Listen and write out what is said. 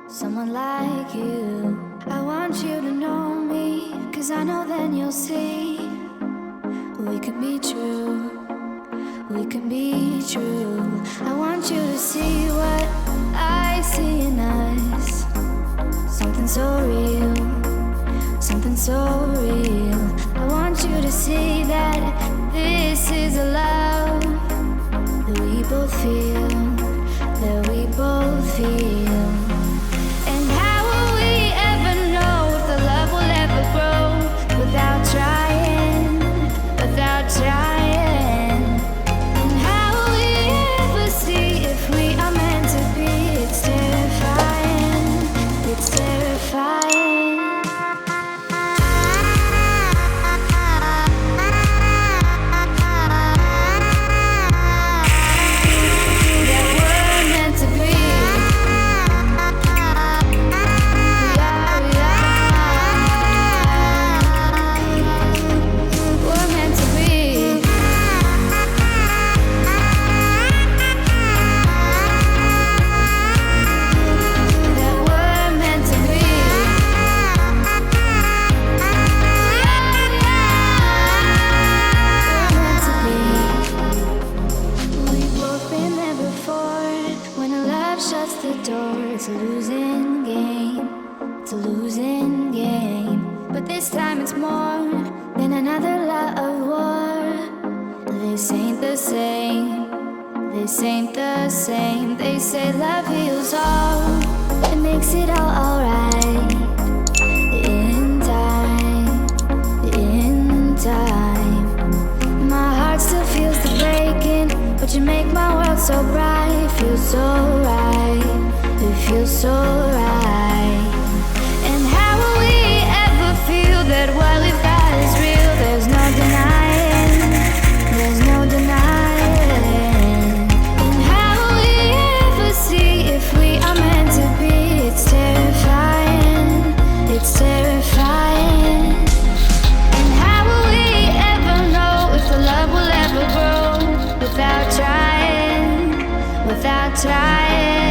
Someone like you. I want you to know me, 'cause I know then you'll see we can be true, we can be true. I want you to see what I see in us. Something so real, something so real. I want you to see that this is a love that we both feel, that we both feel. And how will we ever know if the love will ever grow without trying, without trying? And how will we ever see if we are meant to be? It's terrifying, it's terrifying. Shuts the door, it's a losing game, it's a losing game. But this time it's more than another love war. This ain't the same, this ain't the same. They say love heals all, it makes it all alright. In time, in time. My heart still feels the breaking, but you make my world so bright. It feels so right, it feels so right. And how will we ever feel that what we've got is real? There's no denying, there's no denying. And how will we ever see if we are meant to be? It's terrifying, it's terrifying. And how will we ever know if the love will ever grow without trying, without trying?